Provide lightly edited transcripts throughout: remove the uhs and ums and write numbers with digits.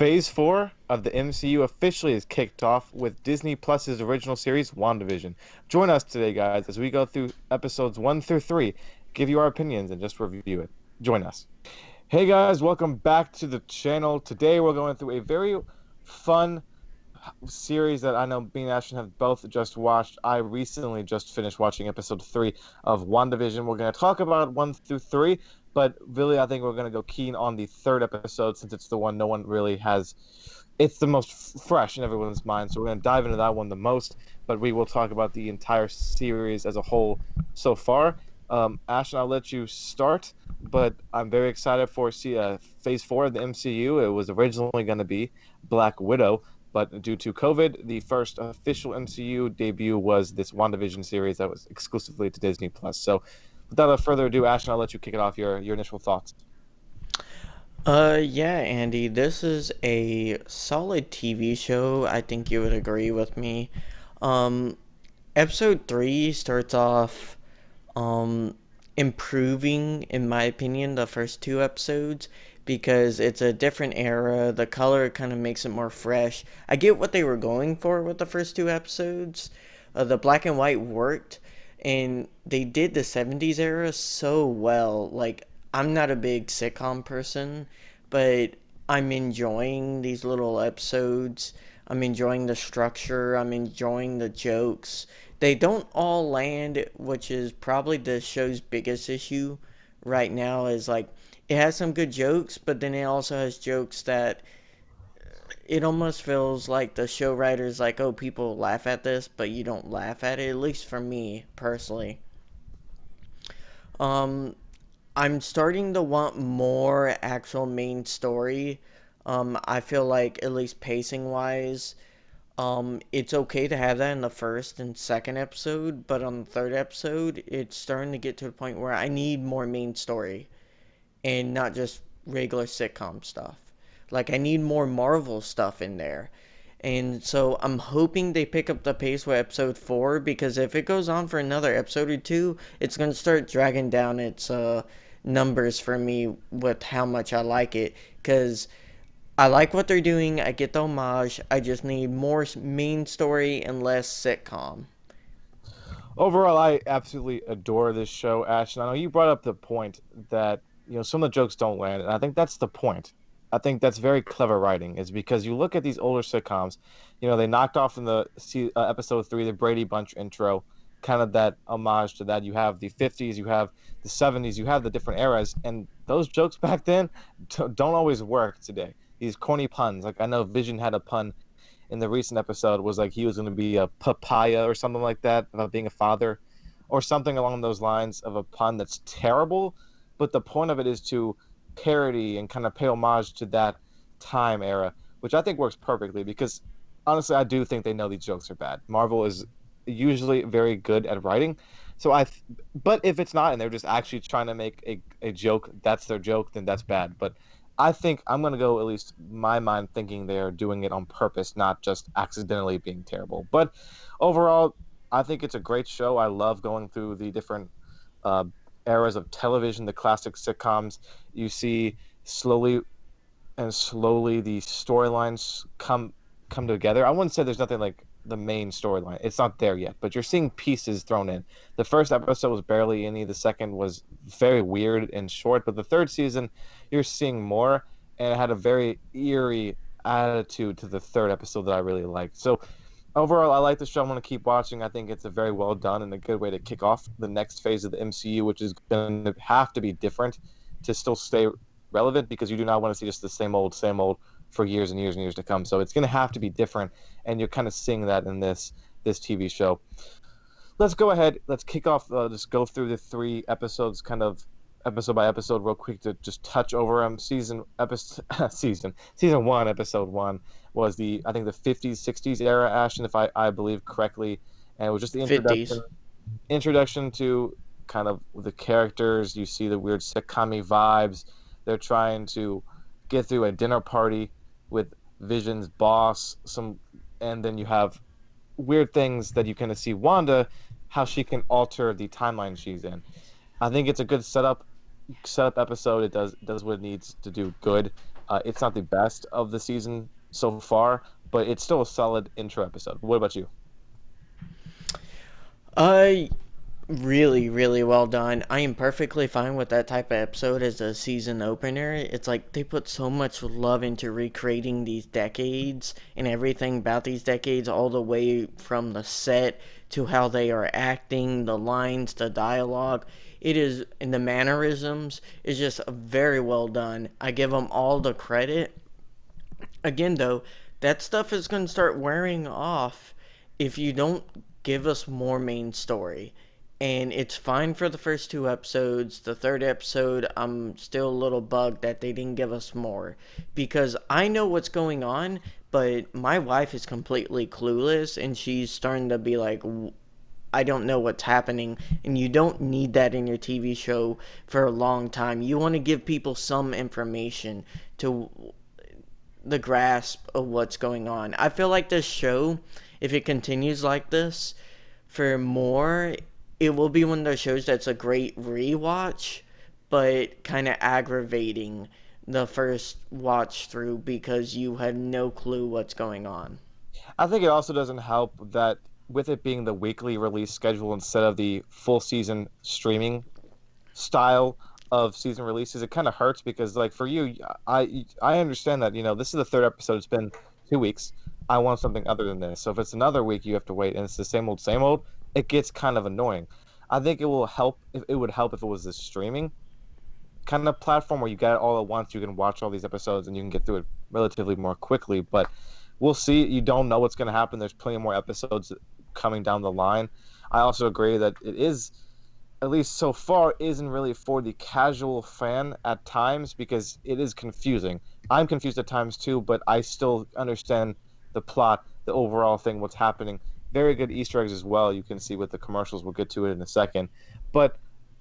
Phase 4 of the MCU officially is kicked off with Disney Plus's original series, WandaVision. Join us today, guys, as we go through episodes 1 through 3, give you our opinions, and just review it. Join us. Hey, guys, welcome back to the channel. Today, we're going through a very fun series that I know me and Ashton have both just watched. I recently just finished watching episode 3 of WandaVision. We're going to talk about 1 through 3, but really I think we're going to go keen on the third episode since it's the one no one really has. It's the most fresh in everyone's mind, so we're going to dive into that one the most, but we will talk about the entire series as a whole so far. Ashton, I'll let you start, but I'm very excited for Phase 4 of the MCU. It was originally going to be Black Widow, but due to COVID, the first official MCU debut was this WandaVision series that was exclusively to Disney Plus. So, without further ado, Ashton, I'll let you kick it off. Your initial thoughts. Yeah, Andy, this is a solid TV show. I think you would agree with me. Um, Episode 3 starts off um, improving, in my opinion, the first two episodes because it's a different era. The color kind of makes it more fresh. I get what they were going for with the first two episodes. The black and white worked, and they did the 70s era so well. Like, I'm not a big sitcom person, but I'm enjoying these little episodes. I'm enjoying the structure. I'm enjoying the jokes. They don't all land, which is probably the show's biggest issue right now. Is like it has some good jokes, but then it also has jokes that it almost feels like the show writers like, oh, people laugh at this, but you don't laugh at it. At least for me personally. Um, I'm starting to want more actual main story. I feel like at least pacing wise, it's okay to have that in the first and second episode, but on the third episode, it's starting to get to the point where I need more main story and not just regular sitcom stuff. Like, I need more Marvel stuff in there. And so I'm hoping they pick up the pace with episode 4 because if it goes on for another episode or two, it's going to start dragging down its numbers for me with how much I like it. Because I like what they're doing. I get the homage. I just need more main story and less sitcom. Overall, I absolutely adore this show, Ashton. I know you brought up the point that some of the jokes don't land, and I think that's the point. I think that's very clever writing, is because you look at these older sitcoms. They knocked off in the episode 3 the Brady Bunch intro, kind of that homage to that. You have the 50s, you have the 70s, you have the different eras, and those jokes back then don't always work today. These corny puns, like I know Vision had a pun in the recent episode, was like he was going to be a papaya or something like that about being a father, or something along those lines of a pun that's terrible. But the point of it is to parody and kind of pay homage to that time era, which I think works perfectly because honestly, I do think they know these jokes are bad. Marvel is usually very good at writing. But if it's not, and they're just actually trying to make a joke, that's their joke, then that's bad. But I think I'm gonna go, at least my mind, thinking they're doing it on purpose, not just accidentally being terrible. But overall, I think it's a great show. I love going through the different uh, eras of television, the classic sitcoms. You see slowly and slowly the storylines come together. I wouldn't say there's nothing like the main storyline. It's not there yet, but you're seeing pieces thrown in. The first episode was barely any. The second was very weird and short, but the third season, you're seeing more, and it had a very eerie attitude to the third episode that I really liked. So overall, I like the show. I'm going to keep watching. I think it's a very well done and a good way to kick off the next phase of the MCU, which is going to have to be different to still stay relevant, because you do not want to see just the same old for years and years and years to come. So it's going to have to be different, and you're kind of seeing that in this TV show. Let's go ahead. Let's kick off. Just go through the 3 episodes, kind of episode by episode, real quick to just touch over them. Season 1, episode 1 was the, I think, the 50s 60s era, Ashton, if I believe correctly, and it was just the 50s. introduction to kind of the characters. You see the weird sitcom vibes. They're trying to get through a dinner party with Vision's boss. And then you have weird things that you kind of see Wanda, how she can alter the timeline she's in. I think it's a good setup episode. It does what it needs to do good. It's not the best of the season so far, but it's still a solid intro episode. What about you? Uh, Really, really well done. I am perfectly fine with that type of episode as a season opener. It's like they put so much love into recreating these decades and everything about these decades, all the way from the set to how they are acting, the lines, the dialogue. It is, and the mannerisms is just very well done. I give them all the credit. Again, though, that stuff is going to start wearing off if you don't give us more main story. And it's fine for the first two episodes. The third episode, I'm still a little bugged that they didn't give us more. Because I know what's going on, but my wife is completely clueless and she's starting to be like, I don't know what's happening. And you don't need that in your TV show for a long time. You want to give people some information to the grasp of what's going on. I feel like this show, if it continues like this for more, it will be one of those shows that's a great rewatch, but kind of aggravating the first watch through because you have no clue what's going on. I think it also doesn't help that with it being the weekly release schedule instead of the full season streaming style of season releases, it kind of hurts because like for you, I understand that, this is the third episode. It's been 2 weeks. I want something other than this. So if it's another week, you have to wait, and it's the same old. It gets kind of annoying. I think it will help if it would help if it was a streaming kind of platform where you get it all at once. You can watch all these episodes and you can get through it relatively more quickly. But we'll see. You don't know what's going to happen. There's plenty more episodes coming down the line. I also agree that it is, at least so far, isn't really for the casual fan at times because it is confusing. I'm confused at times too, but I still understand the plot, the overall thing, what's happening. Very good Easter eggs as well. You can see with the commercials. We'll get to it in a second. But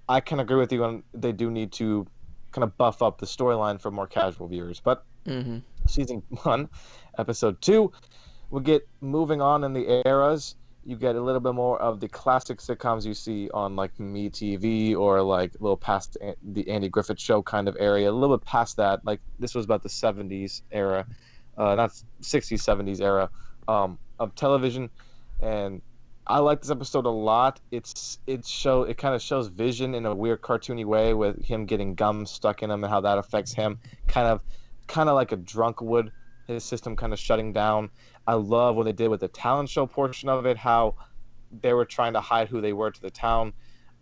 I can agree with you on they do need to kind of buff up the storyline for more casual viewers. But Mm-hmm. season one, episode two, we get moving on in the eras. You get a little bit more of the classic sitcoms you see on like MeTV or like a little past the Andy Griffith Show kind of area. A little bit past that, like this was about the '70s era, not '60s '70s era of television, and I like this episode a lot. It kind of shows Vision in a weird cartoony way with him getting gum stuck in him and how that affects him. Kind of, kind of like a drunk would. His system kind of shutting down. I love what they did with the talent show portion of it, how they were trying to hide who they were to the town.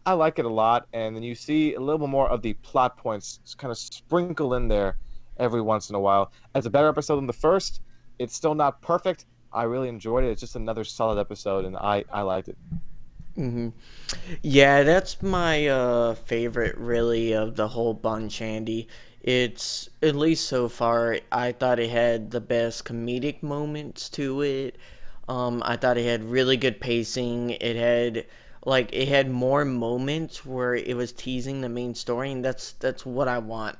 I like it a lot. And then you see a little bit more of the plot points kind of sprinkle in there every once in a while. It's a better episode than the first. It's still not perfect. I really enjoyed it. It's just another solid episode, and I liked it. Mm-hmm. Yeah, that's my favorite, really, of the whole bunch, Andy. It's, at least so far, I thought it had the best comedic moments to it. I thought it had really good pacing. It had more moments where it was teasing the main story, and that's what I want.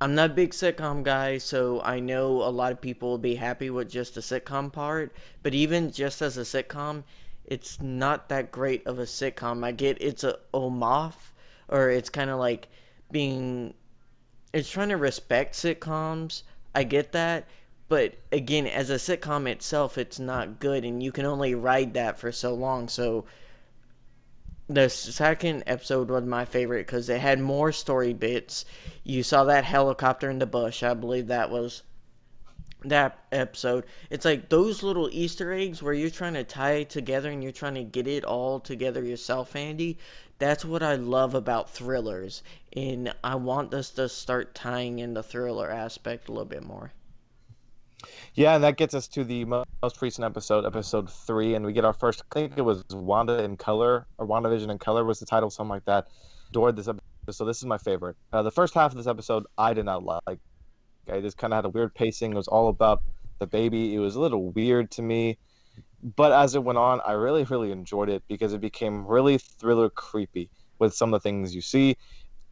I'm not a big sitcom guy, so I know a lot of people will be happy with just the sitcom part. But even just as a sitcom, it's not that great of a sitcom. I get it's a homage, or it's kind of like being, it's trying to respect sitcoms. I get that. But again, as a sitcom itself, it's not good, and you can only ride that for so long. So the second episode was my favorite because it had more story bits. You saw that helicopter in the bush. I believe that was that episode. It's like those little Easter eggs where you're trying to tie it together and you're trying to get it all together yourself, Andy. That's what I love about thrillers. And I want us to start tying in the thriller aspect a little bit more. Yeah, and that gets us to the most recent episode, episode three, and we get our first. I think it was Wanda in Color or WandaVision in Color was the title, something like that. Adored this episode, so this is my favorite. The first half of this episode, I did not like. I just kind of had a weird pacing. It was all about the baby. It was a little weird to me, but as it went on, I really enjoyed it because it became really thriller creepy with some of the things you see.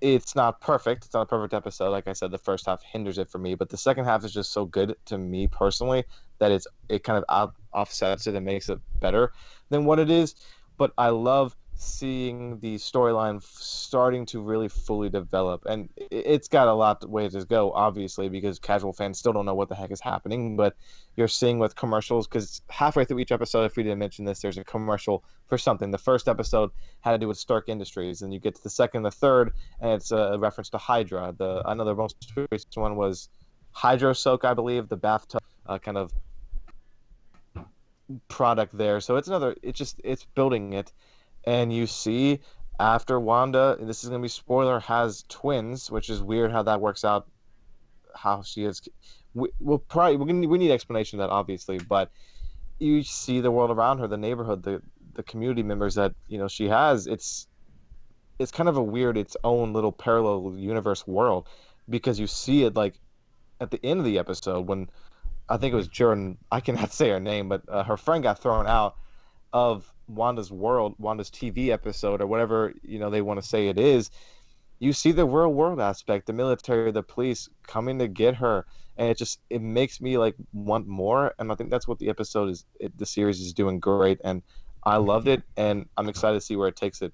It's not perfect. It's not a perfect episode. Like I said, the first half hinders it for me, but the second half is just so good to me personally that it kind of offsets it and makes it better than what it is. But I love seeing the storyline starting to really fully develop, and it's got a lot of ways to go, obviously, because casual fans still don't know what the heck is happening. But you're seeing with commercials, because halfway through each episode, if we didn't mention this, there's a commercial for something. The first episode had to do with Stark Industries, and you get to the second, the third, and it's a reference to Hydra. The another most recent one was Hydro Soak, I believe, the bathtub kind of product there. So it's another. It's building it, and you see after Wanda, and this is gonna be spoiler, has twins, which is weird how that works out. How she is. We need explanation of that, obviously, but you see the world around her, the neighborhood, the community members that she has. It's kind of a weird, its own little parallel universe world, because you see it like at the end of the episode when I think it was Jordan. I cannot say her name, but her friend got thrown out of Wanda's world, Wanda's TV episode, or whatever they want to say it is. You see the real world aspect, the military, the police coming to get her, and it makes me like want more. And I think that's what the episode is. The series is doing great, and I loved it, and I'm excited to see where it takes it.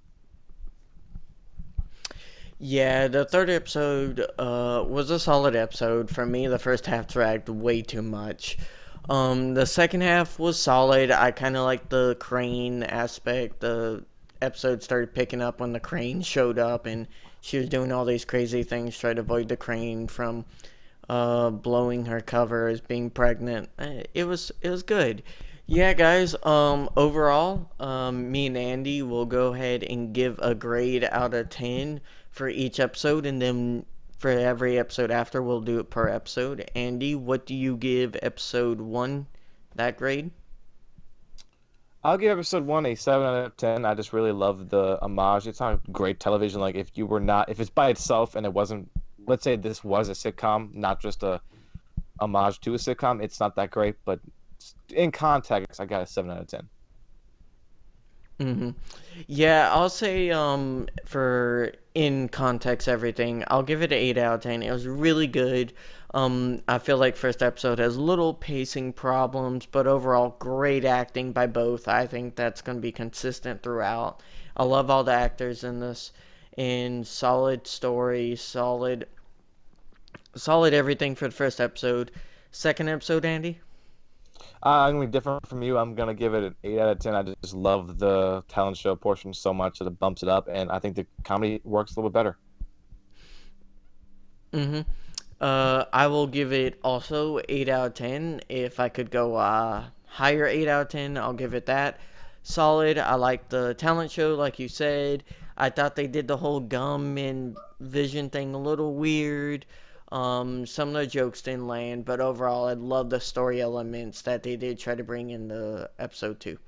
Yeah, the third episode was a solid episode. For me, the first half dragged way too much. The second half was solid. I kind of liked the crane aspect. The episode started picking up when the crane showed up and she was doing all these crazy things, trying to avoid the crane from blowing her cover as being pregnant. It was good. Yeah, guys. Overall, me and Andy will go ahead and give a grade out of 10 for each episode, and then for every episode after, we'll do it per episode. Andy, what do you give episode 1 that grade? I'll give episode one a 7 out of 10. I just really love the homage. It's not great television. Like if it's by itself and it wasn't, let's say this was a sitcom, not just a homage to a sitcom, it's not that great. But in context, I got a 7 out of 10. Mm-hmm. Yeah, I'll say for in context everything, I'll give it an 8 out of 10. It was really good. I feel like first episode has little pacing problems, but overall great acting by both. I think that's going to be consistent throughout. I love all the actors in this, and solid story, solid everything for the first episode. Second episode, Andy? I'm gonna be different from you. I'm gonna give it an 8 out of 10. I just love the talent show portion so much that it bumps it up, and I think the comedy works a little bit better. Mm-hmm. I will give it also 8 out of 10. If I could go higher 8 out of 10, I'll give it that. Solid. I like the talent show, like you said. I thought they did the whole gum and vision thing a little weird. Some of the jokes didn't land, but overall, I love the story elements that they did try to bring in the episode 2.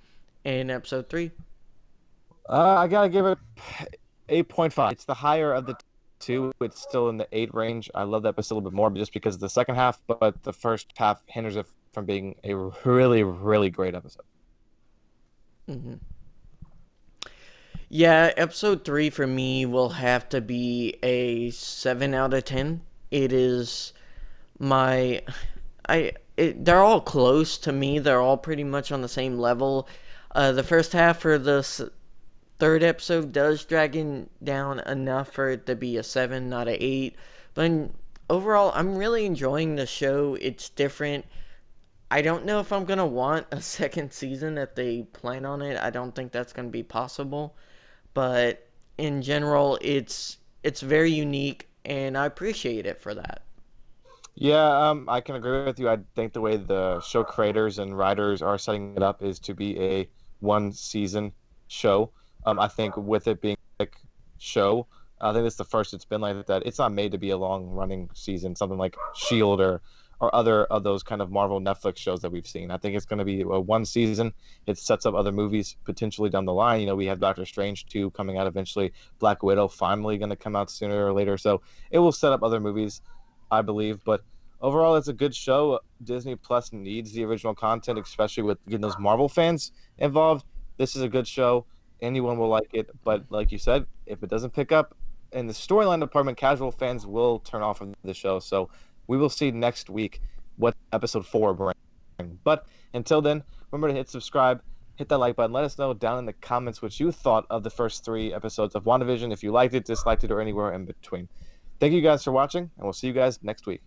In episode 3, I gotta give it 8.5. It's the higher of the two. It's still in the 8 range. I love that episode a little bit more, just because of the second half, but the first half hinders it from being a really, really great episode. mm-hmm. Yeah, episode 3 for me will have to be a 7 out of 10. It is my they're all close to me. They're all pretty much on the same level. The first half for the third episode does drag down enough for it to be a 7, not a 8. But overall, I'm really enjoying the show. It's different. I don't know if I'm going to want a second season if they plan on it. I don't think that's going to be possible. But in general, it's very unique and I appreciate it for that. Yeah, I can agree with you. I think the way the show creators and writers are setting it up is to be a one season show. I think with it being a show, I think it's the first it's been like that. It's not made to be a long running season, something like Shield or other of those kind of Marvel Netflix shows that we've seen. I think it's going to be a one season. It sets up other movies potentially down the line. We have Doctor Strange 2 coming out eventually. Black Widow finally going to come out sooner or later. So it will set up other movies, I believe. But overall, it's a good show. Disney Plus needs the original content, especially with getting those Marvel fans involved. This is a good show. Anyone will like it. But like you said, if it doesn't pick up in the storyline department, casual fans will turn off of the show. So we will see next week what episode 4 brings. But until then, remember to hit subscribe, hit that like button. Let us know down in the comments what you thought of the first 3 episodes of WandaVision, if you liked it, disliked it, or anywhere in between. Thank you guys for watching, and we'll see you guys next week.